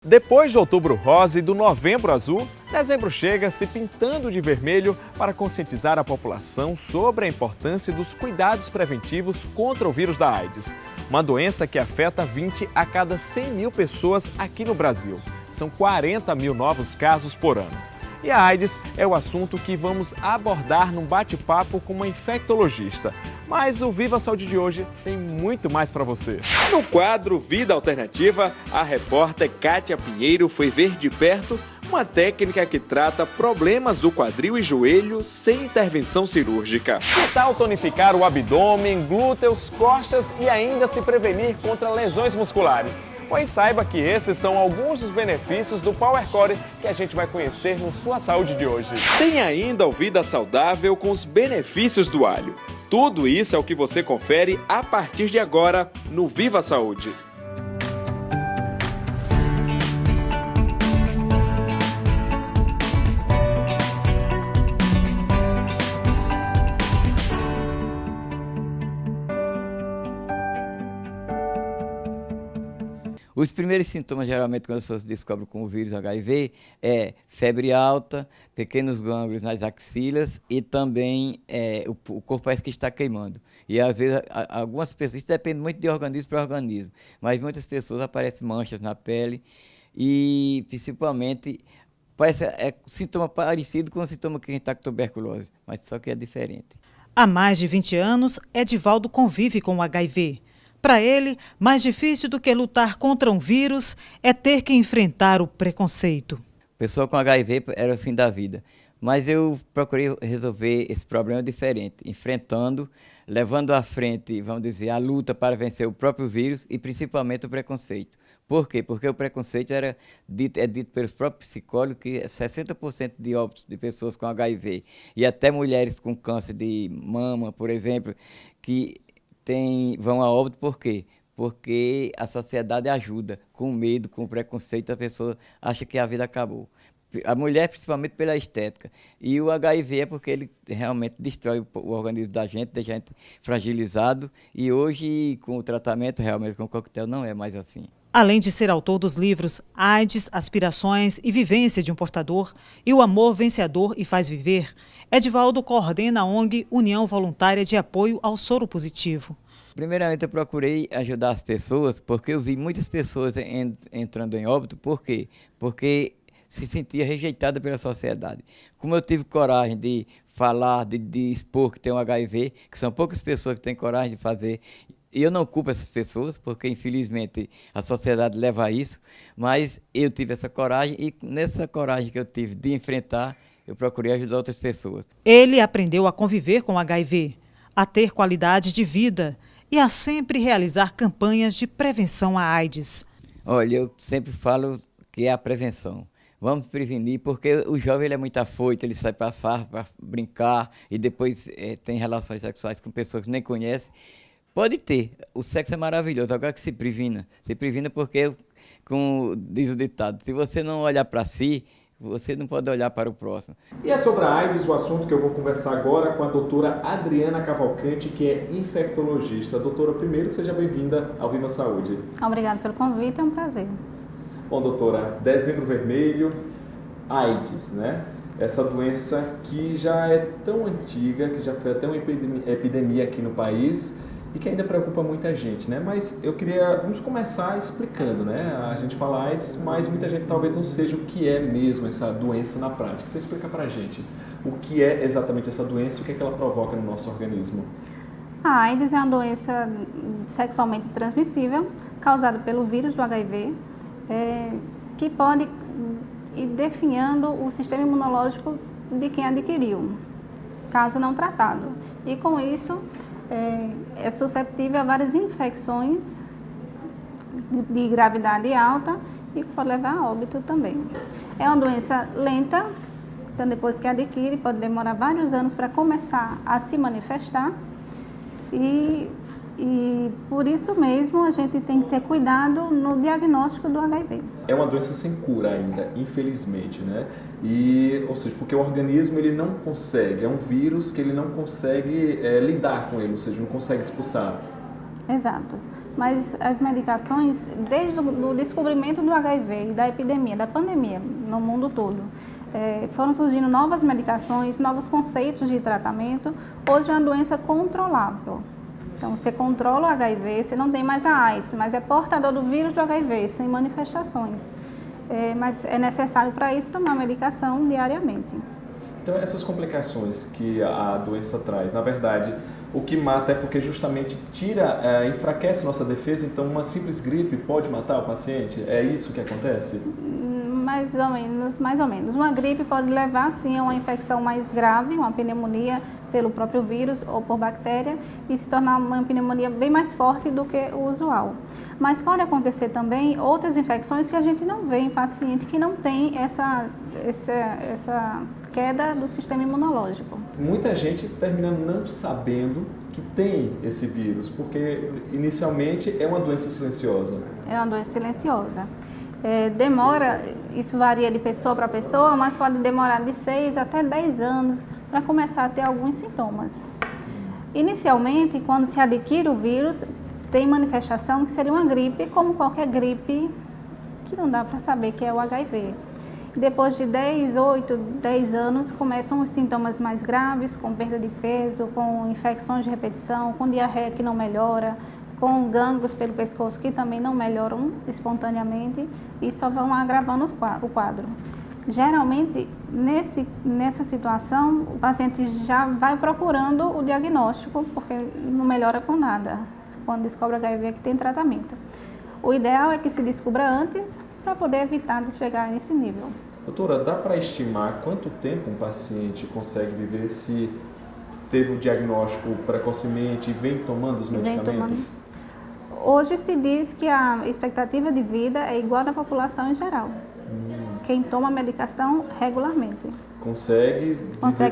Depois do Outubro Rosa e do Novembro Azul, dezembro chega se pintando de vermelho para conscientizar a população sobre a importância dos cuidados preventivos contra o vírus da AIDS, uma doença que afeta 20 a cada 100 mil pessoas aqui no Brasil. São 40 mil novos casos por ano. E a AIDS é o assunto que vamos abordar num bate-papo com uma infectologista. Mas o Viva Saúde de hoje tem muito mais para você. No quadro Vida Alternativa, a repórter Kátia Pinheiro foi ver de perto uma técnica que trata problemas do quadril e joelho sem intervenção cirúrgica. Que tal tonificar o abdômen, glúteos, costas e ainda se prevenir contra lesões musculares? Pois saiba que esses são alguns dos benefícios do Power Core que a gente vai conhecer no Sua Saúde de hoje. Tem ainda o Vida Saudável com os benefícios do alho. Tudo isso é o que você confere a partir de agora no Viva Saúde. Os primeiros sintomas, geralmente, quando a pessoa se descobre com o vírus HIV, é febre alta, pequenos gânglios nas axilas e também o corpo parece que está queimando. E, às vezes, algumas pessoas, isso depende muito de organismo para organismo, mas muitas pessoas aparecem manchas na pele e, principalmente, parece sintoma parecido com o sintoma que a gente está com tuberculose, mas só que é diferente. Há mais de 20 anos, Edivaldo convive com o HIV. Para ele, mais difícil do que lutar contra um vírus é ter que enfrentar o preconceito. Pessoa com HIV era o fim da vida, mas eu procurei resolver esse problema diferente, enfrentando, levando à frente, vamos dizer, a luta para vencer o próprio vírus e principalmente o preconceito. Por quê? Porque o preconceito é dito pelos próprios psicólogos que 60% de óbitos de pessoas com HIV e até mulheres com câncer de mama, por exemplo, que vão a óbito. Por quê? Porque a sociedade ajuda, com medo, com preconceito, a pessoa acha que a vida acabou. A mulher, principalmente pela estética. E o HIV é porque ele realmente destrói o organismo da gente, deixa a gente fragilizado. E hoje, com o tratamento, realmente com o coquetel, não é mais assim. Além de ser autor dos livros AIDS, Aspirações e Vivência de um Portador e O Amor Vencedor e Faz Viver, Edivaldo coordena a ONG União Voluntária de Apoio ao Soro Positivo. Primeiramente, eu procurei ajudar as pessoas, porque eu vi muitas pessoas entrando em óbito. Por quê? Porque se sentia rejeitada pela sociedade. Como eu tive coragem de falar, de expor que tem um HIV, que são poucas pessoas que têm coragem de fazer, e eu não culpo essas pessoas, porque infelizmente a sociedade leva a isso, mas eu tive essa coragem e nessa coragem que eu tive de enfrentar, eu procurei ajudar outras pessoas. Ele aprendeu a conviver com o HIV, a ter qualidade de vida e a sempre realizar campanhas de prevenção à AIDS. Olha, eu sempre falo que é a prevenção. Vamos prevenir, porque o jovem ele é muito afoito, ele sai para farra, para brincar e depois tem relações sexuais com pessoas que nem conhece. Pode ter, o sexo é maravilhoso, agora que se previna porque, como diz o ditado, se você não olhar para si, você não pode olhar para o próximo. E é sobre a AIDS o assunto que eu vou conversar agora com a doutora Adriana Cavalcante, que é infectologista. Doutora, primeiro, seja bem-vinda ao Viva Saúde. Obrigada pelo convite, é um prazer. Bom, doutora, dezembro vermelho, AIDS, né? Essa doença que já é tão antiga, que já foi até uma epidemia aqui no país e que ainda preocupa muita gente, né? Mas vamos começar explicando, né? A gente fala AIDS, mas muita gente talvez não seja o que é mesmo essa doença na prática. Então explica pra gente o que é exatamente essa doença e o que é que ela provoca no nosso organismo. A AIDS é uma doença sexualmente transmissível, causada pelo vírus do HIV, que pode ir definhando o sistema imunológico de quem adquiriu, caso não tratado. E com isso, é susceptível a várias infecções de gravidade alta e pode levar a óbito também. É uma doença lenta, então depois que adquire pode demorar vários anos para começar a se manifestar e por isso mesmo a gente tem que ter cuidado no diagnóstico do HIV. É uma doença sem cura ainda, infelizmente, né? Ou seja, porque o organismo ele não consegue, é um vírus que ele não consegue lidar com ele, ou seja, não consegue expulsar. Exato. Mas as medicações, desde o descobrimento do HIV e da epidemia, da pandemia no mundo todo, foram surgindo novas medicações, novos conceitos de tratamento. Hoje é uma doença controlável. Então, você controla o HIV, você não tem mais a AIDS, mas é portador do vírus do HIV, sem manifestações. Mas é necessário para isso tomar medicação diariamente. Então, essas complicações que a doença traz, na verdade, o que mata é porque justamente enfraquece nossa defesa, então uma simples gripe pode matar o paciente? É isso que acontece? Mais ou menos. Uma gripe pode levar, sim, a uma infecção mais grave, uma pneumonia pelo próprio vírus ou por bactéria, e se tornar uma pneumonia bem mais forte do que o usual. Mas pode acontecer também outras infecções que a gente não vê em paciente que não tem essa queda do sistema imunológico. Muita gente termina não sabendo que tem esse vírus, porque inicialmente é uma doença silenciosa. É uma doença silenciosa. Demora, isso varia de pessoa para pessoa, mas pode demorar de 6 até 10 anos para começar a ter alguns sintomas. Inicialmente, quando se adquire o vírus, tem manifestação que seria uma gripe, como qualquer gripe, que não dá para saber que é o HIV. Depois de 8, 10 anos, começam os sintomas mais graves, com perda de peso, com infecções de repetição, com diarreia que não melhora, com gânglios pelo pescoço que também não melhoram espontaneamente e só vão agravando o quadro. Geralmente, nessa situação, o paciente já vai procurando o diagnóstico, porque não melhora com nada. Quando descobre HIV é que tem tratamento. O ideal é que se descubra antes, para poder evitar de chegar nesse nível. Doutora, dá para estimar quanto tempo um paciente consegue viver se teve o diagnóstico precocemente e vem tomando os medicamentos? Hoje se diz que a expectativa de vida é igual à população em geral. Quem toma medicação regularmente. Consegue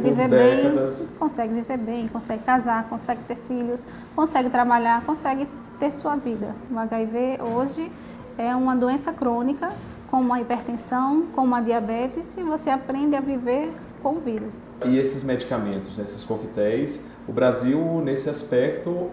viver por décadas. bem, consegue viver bem, consegue casar, consegue ter filhos, consegue trabalhar, consegue ter sua vida. O HIV hoje é uma doença crônica, como a hipertensão, como a diabetes, e você aprende a viver com o vírus. E esses medicamentos, esses coquetéis, o Brasil, nesse aspecto,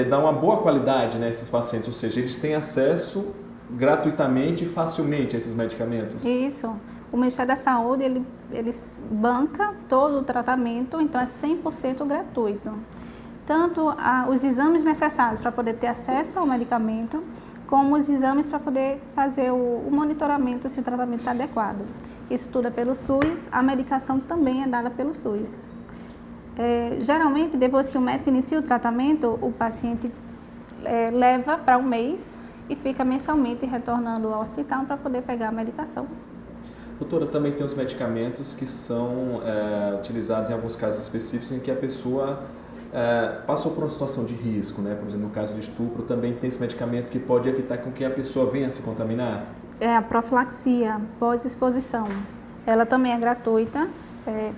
dá uma boa qualidade nesses pacientes, ou seja, eles têm acesso gratuitamente e facilmente a esses medicamentos? Isso. O Ministério da Saúde, ele banca todo o tratamento, então é 100% gratuito. Tanto os exames necessários para poder ter acesso ao medicamento, como os exames para poder fazer o monitoramento se o tratamento está adequado. Isso tudo é pelo SUS, a medicação também é dada pelo SUS. Geralmente, depois que o médico inicia o tratamento, o paciente leva para um mês e fica mensalmente retornando ao hospital para poder pegar a medicação. Doutora, também tem os medicamentos que são utilizados em alguns casos específicos em que a pessoa passou por uma situação de risco, né? Por exemplo, no caso do estupro, também tem esse medicamento que pode evitar com que a pessoa venha a se contaminar? É a profilaxia pós-exposição. Ela também é gratuita,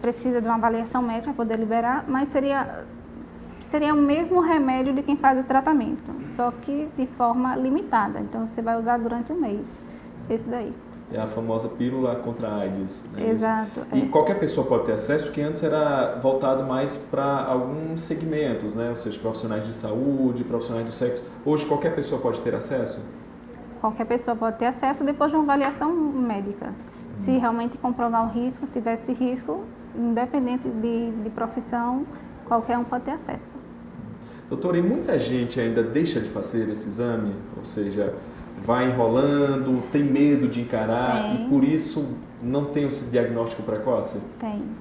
precisa de uma avaliação médica para poder liberar, mas seria o mesmo remédio de quem faz o tratamento, só que de forma limitada. Então, você vai usar durante um mês, esse daí. É a famosa pílula contra a AIDS. Né? Exato. E qualquer pessoa pode ter acesso, que antes era voltado mais para alguns segmentos, né? Ou seja, profissionais de saúde, profissionais do sexo. Hoje qualquer pessoa pode ter acesso? Qualquer pessoa pode ter acesso depois de uma avaliação médica. Se realmente comprovar o risco, tiver esse risco, independente de profissão, qualquer um pode ter acesso. Doutora, e muita gente ainda deixa de fazer esse exame? Ou seja, vai enrolando, tem medo de encarar e por isso não tem esse diagnóstico precoce?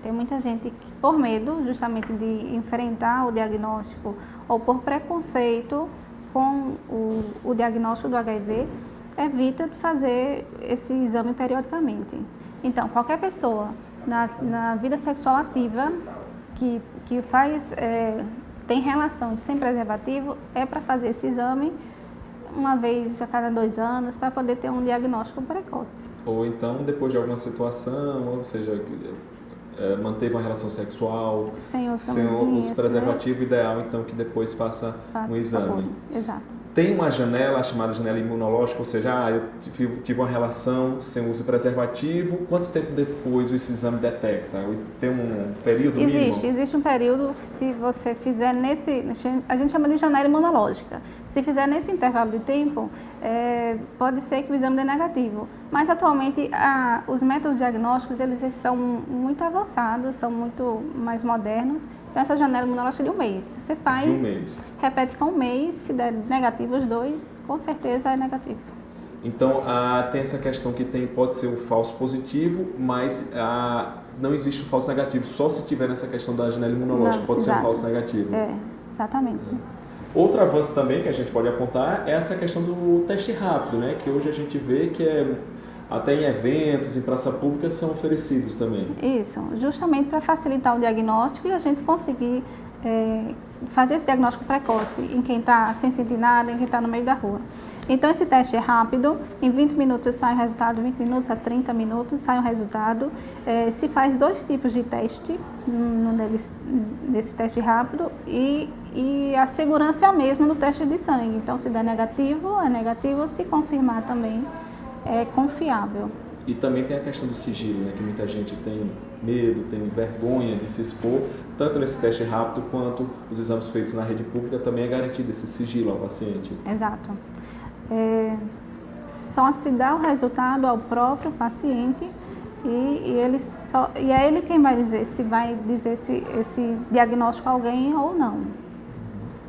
Tem muita gente que, por medo justamente de enfrentar o diagnóstico ou por preconceito com o diagnóstico do HIV, evita de fazer esse exame periodicamente. Então, qualquer pessoa na vida sexual ativa que tem relações sem preservativo é para fazer esse exame uma vez a cada 2 anos, para poder ter um diagnóstico precoce. Ou então, depois de alguma situação, ou seja, manteve uma relação sexual sem os preservativos, ideal então que depois faça um exame. Exato. tem uma janela, a chamada janela imunológica, ou seja, eu tive uma relação sem uso de preservativo, quanto tempo depois esse exame detecta? Tem um período mínimo? Existe um período, se você fizer a gente chama de janela imunológica. Se fizer nesse intervalo de tempo, pode ser que o exame dê negativo. Mas atualmente os métodos diagnósticos, eles são muito avançados, são muito mais modernos. Então essa janela imunológica de um mês. Você faz, repete com um mês, se der negativo os dois, com certeza é negativo. Então tem essa questão que pode ser o falso positivo, mas não existe o falso negativo, só se tiver nessa questão da janela imunológica, pode ser um falso negativo. Exatamente. Outro avanço também que a gente pode apontar é essa questão do teste rápido, né? Que hoje a gente vê que até em eventos, em praça pública, são oferecidos também. Isso, justamente para facilitar o diagnóstico e a gente conseguir fazer esse diagnóstico precoce em quem está sem sentir nada, em quem está no meio da rua. Então, esse teste é rápido, em 20 minutos sai o resultado, 20 minutos a 30 minutos sai o resultado. Se faz 2 tipos de teste nesse teste rápido e a segurança é a mesma no teste de sangue. Então, se der negativo, é negativo, se confirmar também é confiável. E também tem a questão do sigilo, né? Que muita gente tem medo, tem vergonha de se expor, tanto nesse teste rápido quanto os exames feitos na rede pública, também é garantido esse sigilo ao paciente. Exato. Só se dá o resultado ao próprio paciente e é ele quem vai dizer se esse diagnóstico a alguém ou não.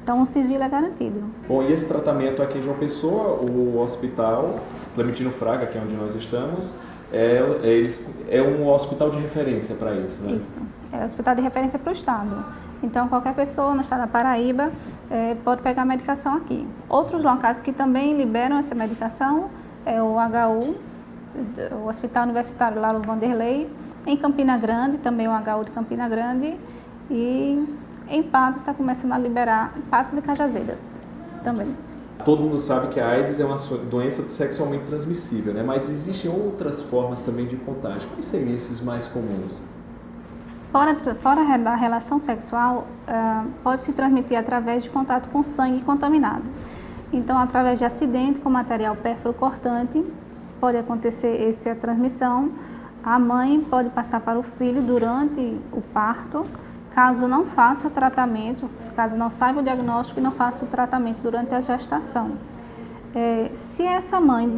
Então o sigilo é garantido. Bom, e esse tratamento aqui em João Pessoa, o Hospital Clementino Fraga, que é onde nós estamos, é um hospital de referência para isso, né? Isso, é um hospital de referência para o estado. Então, qualquer pessoa no estado da Paraíba pode pegar a medicação aqui. Outros locais que também liberam essa medicação é o HU, o Hospital Universitário Lalo Vanderlei, em Campina Grande, também o HU de Campina Grande, e em Patos está começando a liberar, Patos e Cajazeiras também. Todo mundo sabe que a AIDS é uma doença sexualmente transmissível, né? Mas existem outras formas também de contágio. Quais seriam esses mais comuns? Fora da relação sexual, pode se transmitir através de contato com sangue contaminado. Então, através de acidente com material pérfuro-cortante, pode acontecer essa transmissão. A mãe pode passar para o filho durante o parto, caso não faça tratamento, caso não saiba o diagnóstico e não faça o tratamento durante a gestação. Se essa mãe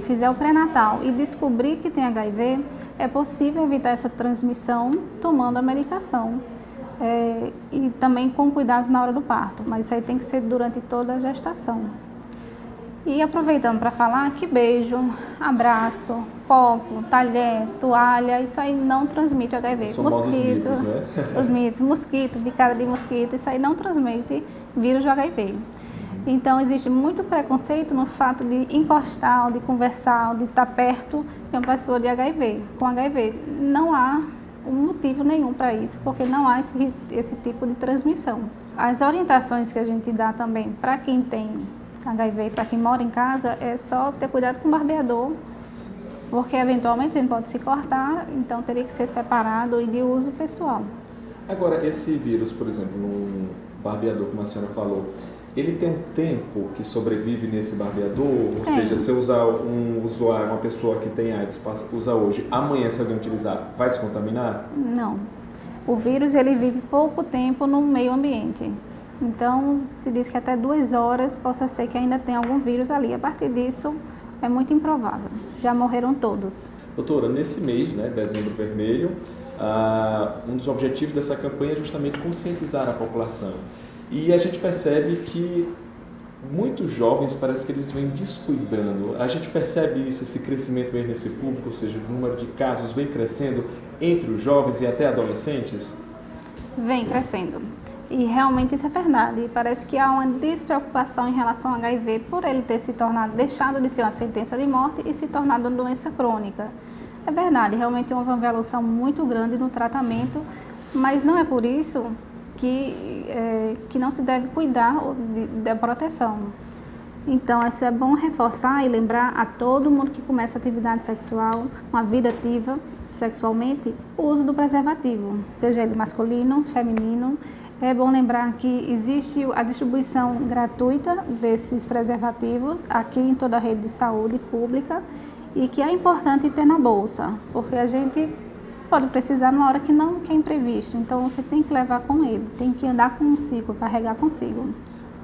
fizer o pré-natal e descobrir que tem HIV, é possível evitar essa transmissão tomando a medicação e também com cuidados na hora do parto, mas isso aí tem que ser durante toda a gestação. E aproveitando para falar que beijo, abraço, copo, talher, toalha, isso aí não transmite HIV. Mosquito, mitos, né? Os mitos, mosquito, picada de mosquito, isso aí não transmite vírus de HIV. Então, existe muito preconceito no fato de encostar, ou de conversar, ou de estar perto de uma pessoa de HIV, com HIV. Não há motivo nenhum para isso, porque não há esse tipo de transmissão. As orientações que a gente dá também para quem tem HIV, para quem mora em casa, é só ter cuidado com o barbeador, porque eventualmente a gente pode se cortar, então teria que ser separado e de uso pessoal. Agora, esse vírus, por exemplo, no barbeador, como a senhora falou, ele tem um tempo que sobrevive nesse barbeador? Ou seja, se eu usar uma pessoa que tem AIDS, usar hoje, amanhã se alguém utilizar, vai se contaminar? Não. O vírus, ele vive pouco tempo no meio ambiente. Então, se diz que até 2 horas possa ser que ainda tenha algum vírus ali. A partir disso, é muito improvável. Já morreram todos. Doutora, nesse mês, né, Dezembro Vermelho, um dos objetivos dessa campanha é justamente conscientizar a população. E a gente percebe que muitos jovens parece que eles vêm descuidando. A gente percebe isso, esse crescimento mesmo nesse público, ou seja, o número de casos vem crescendo entre os jovens e até adolescentes? Vem crescendo. E realmente isso é verdade. Parece que há uma despreocupação em relação ao HIV por ele ter se tornado, deixado de ser uma sentença de morte e se tornado uma doença crônica. É verdade, realmente houve uma evolução muito grande no tratamento, mas não é por isso que não se deve cuidar da proteção. Então, isso é bom reforçar e lembrar a todo mundo que começa atividade sexual, uma vida ativa sexualmente, o uso do preservativo, seja ele masculino, feminino. É bom lembrar que existe a distribuição gratuita desses preservativos aqui em toda a rede de saúde pública e que é importante ter na bolsa, porque a gente pode precisar numa hora que não é imprevisto. Então você tem que levar com ele, tem que andar consigo, carregar consigo.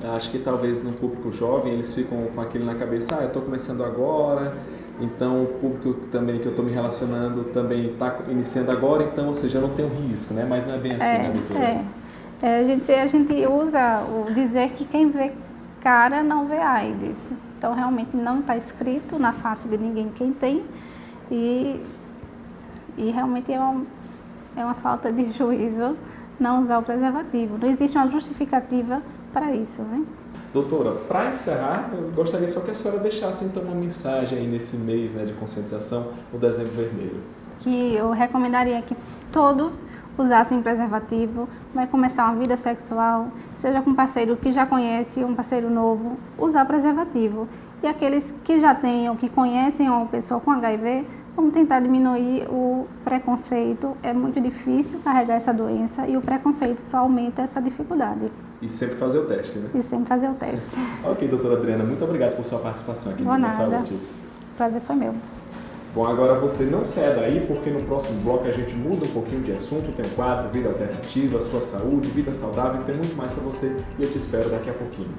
Acho que talvez no público jovem eles ficam com aquilo na cabeça, eu estou começando agora, então o público também que eu estou me relacionando também está iniciando agora, então, ou seja, eu não tenho risco, né? Mas não é bem assim, né, doutora? A gente usa o dizer que quem vê cara não vê AIDS. Então, realmente não está escrito na face de ninguém quem tem e realmente é uma falta de juízo não usar o preservativo. Não existe uma justificativa para isso, né? Doutora, para encerrar, eu gostaria só que a senhora deixasse então uma mensagem aí nesse mês, né, de conscientização, o Dezembro Vermelho. Que eu recomendaria que todos usassem preservativo, vai começar uma vida sexual, seja com um parceiro que já conhece, um parceiro novo, usar preservativo. E aqueles que já tenham, que conhecem uma pessoa com HIV, vamos tentar diminuir o preconceito. É muito difícil carregar essa doença e o preconceito só aumenta essa dificuldade. E sempre fazer o teste, né? E sempre fazer o teste. Ok, doutora Adriana, muito obrigado por sua participação aqui no Vida Saúde. O prazer foi meu. Bom, agora você não saia daí, porque no próximo bloco a gente muda um pouquinho de assunto, tem um quadro, Vida Alternativa, Sua Saúde, Vida Saudável, tem muito mais para você e eu te espero daqui a pouquinho.